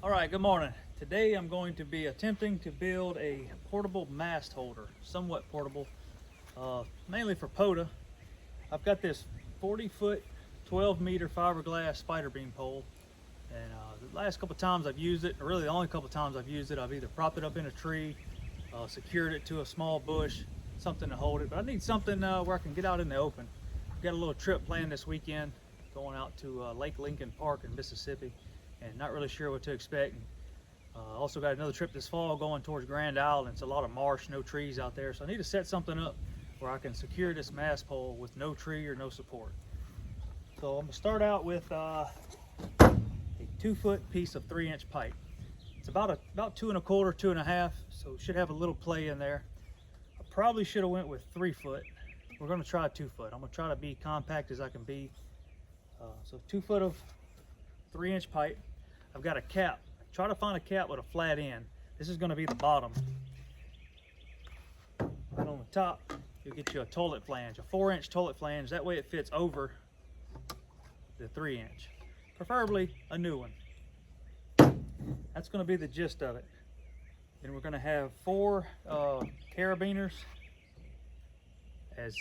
All right, good morning. Today I'm going to be attempting to build a portable mast holder, somewhat portable, mainly for POTA. I've got this 40-foot, 12-meter fiberglass spider beam pole, and the last couple times I've used it, or really the only couple times I've used it, I've either propped it up in a tree, secured it to a small bush, something to hold it, but I need something where I can get out in the open. I've got a little trip planned this weekend, going out to Lake Lincoln Park in Mississippi, and not really sure what to expect. Also got another trip this fall going towards Grand Island. It's a lot of marsh, no trees out there, so I need to set something up where I can secure this mast pole with no tree or no support. So I'm gonna start out with a 2-foot piece of 3-inch pipe. It's about 2 1/4, 2 1/2, so it should have a little play in there. I probably should have went with 3 foot. We're gonna try 2 foot. I'm gonna try to be compact as I can be. So 2 foot of 3-inch pipe. I've got a cap. Try to find a cap with a flat end. This is going to be the bottom. And on the top, you'll get you a toilet flange, a 4-inch toilet flange. That way it fits over the 3-inch. Preferably a new one. That's going to be the gist of it. Then we're going to have 4 carabiners as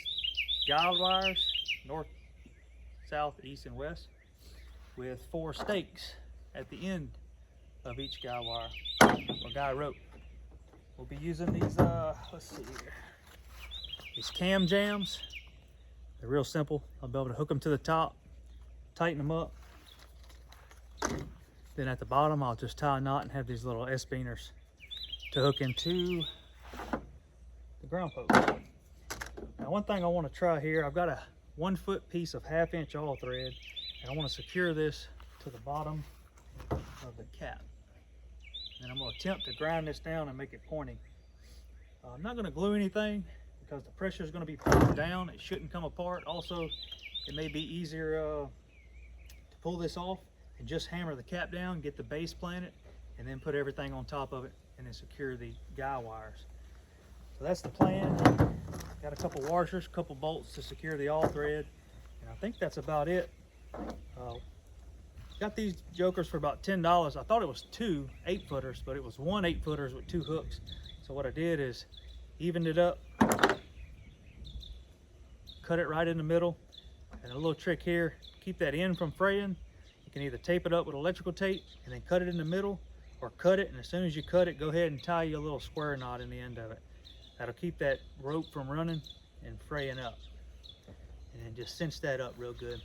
guide wires, north, south, east, and west, with 4 stakes at the end of each guy wire or guy rope. We'll be using these, let's see here, these cam jams. They're real simple. I'll be able to hook them to the top, tighten them up. Then at the bottom, I'll just tie a knot and have these little S-beaners to hook into the ground post. Now, one thing I want to try here, I've got a 1-foot piece of 1/2-inch all thread, and I want to secure this to the bottom of the cap. And I'm going to attempt to grind this down and make it pointing. I'm not going to glue anything because the pressure is going to be pulled down. It shouldn't come apart. Also, it may be easier to pull this off and just hammer the cap down, get the base planted, and then put everything on top of it and then secure the guy wires. So that's the plan. Got a couple washers, a couple bolts to secure the all thread, and I think that's about it. Got these jokers for about $10. I thought it was 2 8-footers, but it was 1 8-footers with 2 hooks. So what I did is evened it up, cut it right in the middle, and a little trick here, keep that end from fraying. You can either tape it up with electrical tape and then cut it in the middle, or cut it, and as soon as you cut it, go ahead and tie you a little square knot in the end of it. That'll keep that rope from running and fraying up. And then just cinch that up real good.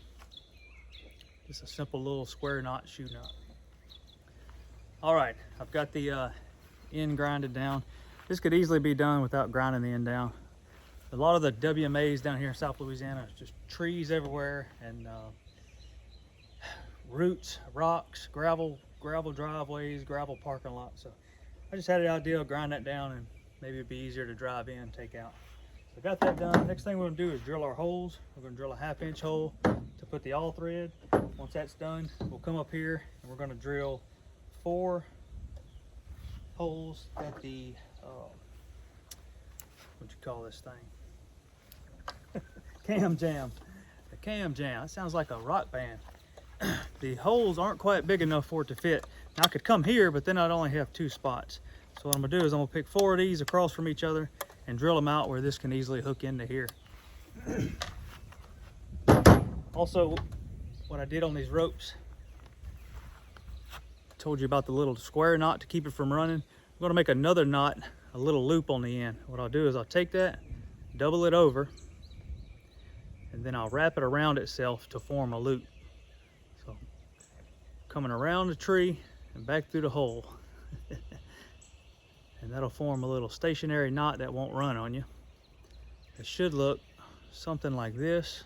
Just a simple little square knot, shoe knot. All right, I've got the end grinded down. This could easily be done without grinding the end down. A lot of the WMAs down here in South Louisiana is just trees everywhere, and roots, rocks, gravel driveways, gravel parking lots. So I just had the idea of grind that down, and maybe it'd be easier to drive in, take out. So I got that done. Next thing we're gonna do is drill our holes. We're gonna drill a 1/2-inch hole to put the all thread. Once that's done, we'll come up here and we're gonna drill 4 holes at the, what you call this thing? Cam jam. The cam jam. That sounds like a rock band. The holes aren't quite big enough for it to fit. Now I could come here, but then I'd only have 2 spots. So what I'm gonna do is I'm gonna pick 4 of these across from each other and drill them out where this can easily hook into here. Also, what I did on these ropes, I told you about the little square knot to keep it from running. I'm gonna make another knot, a little loop on the end. What I'll do is I'll take that, double it over, and then I'll wrap it around itself to form a loop. So, coming around the tree and back through the hole. And that'll form a little stationary knot that won't run on you. It should look something like this.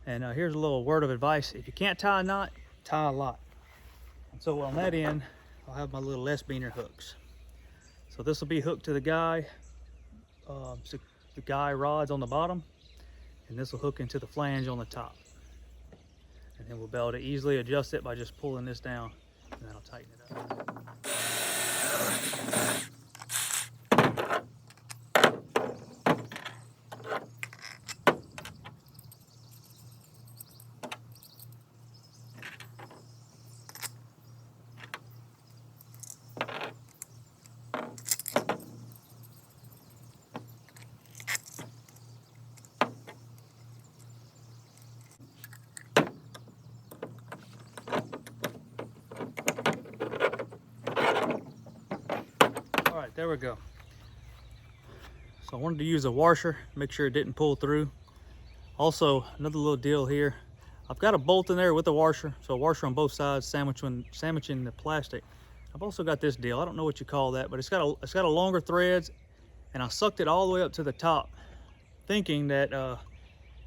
And here's a little word of advice. If you can't tie a knot, tie a lot. And so on that end, I'll have my little S-beaner hooks. So this will be hooked to the guy rods on the bottom, and this will hook into the flange on the top. And then we'll be able to easily adjust it by just pulling this down, and that'll tighten it up. right, there we go. So I wanted to use a washer, make sure it didn't pull through. Also, another little deal here. I've got a bolt in there with a washer, so a washer on both sides, sandwiching the plastic. I've also got this deal. I don't know what you call that, but it's got a longer threads, and I sucked it all the way up to the top, thinking that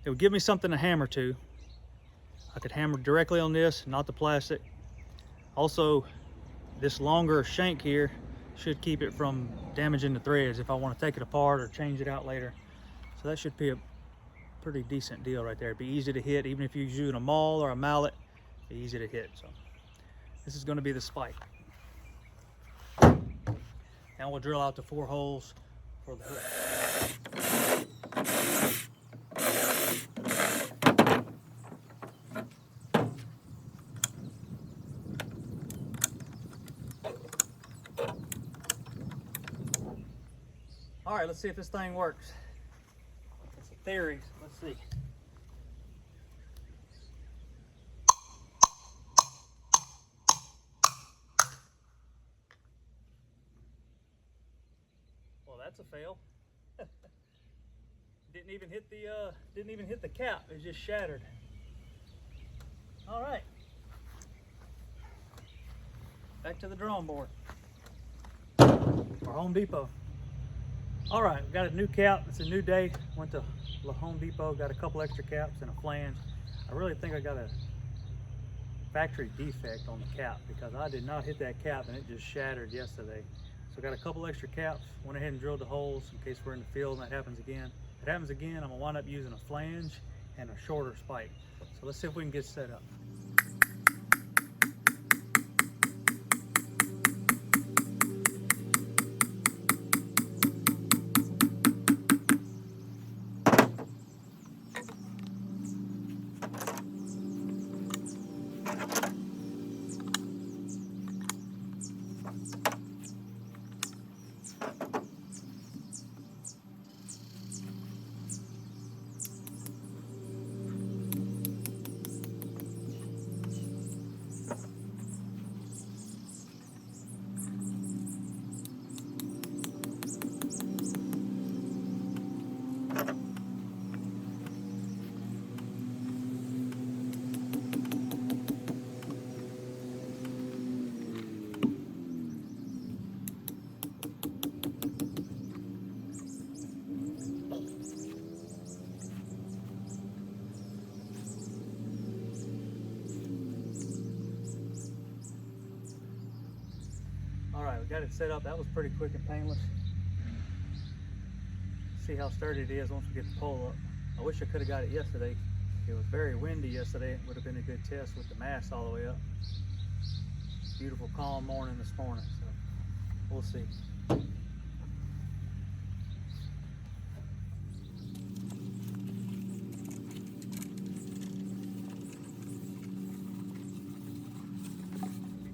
it would give me something to hammer to. I could hammer directly on this, not the plastic. Also, this longer shank here should keep it from damaging the threads if I want to take it apart or change it out later. So that should be a pretty decent deal right there. It'd be easy to hit, even if you're using a maul or a mallet, it'd be easy to hit. So this is going to be the spike. Now we'll drill out the 4 holes for the hook. All right, let's see if this thing works. It's a theory. Let's see. Well, that's a fail. Didn't even hit the cap. It just shattered. All right. Back to the drawing board. Or Home Depot. All right, we got a new cap. It's a new day. Went to Home Depot, got a couple extra caps and a flange. I really think I got a factory defect on the cap because I did not hit that cap and it just shattered yesterday. So I got a couple extra caps, went ahead and drilled the holes in case we're in the field and that happens again. If it happens again, I'm gonna wind up using a flange and a shorter spike. So let's see if we can get set up. All right, we got it set up. That was pretty quick and painless. See how sturdy it is once we get the pole up. I wish I could have got it yesterday. It was very windy yesterday. It would have been a good test with the mast all the way up. Beautiful calm morning this morning, so we'll see. Be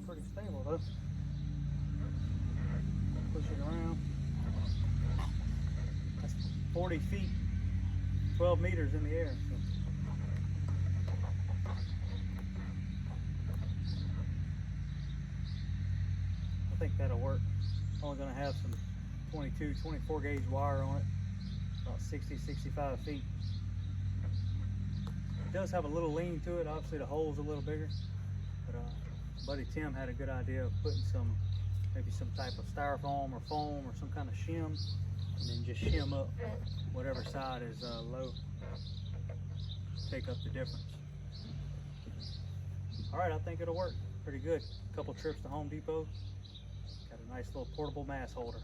pretty stable though. Push it around. That's 40 feet, 12 meters in the air. So. I think that'll work. Only gonna have some 22, 24 gauge wire on it, about 60, 65 feet. It does have a little lean to it. Obviously the hole's a little bigger, but buddy Tim had a good idea of putting maybe some type of styrofoam or foam or some kind of shim, and then just shim up whatever side is low. Take up the difference. All right, I think it'll work pretty good. A couple trips to Home Depot. Got a nice little portable mast holder.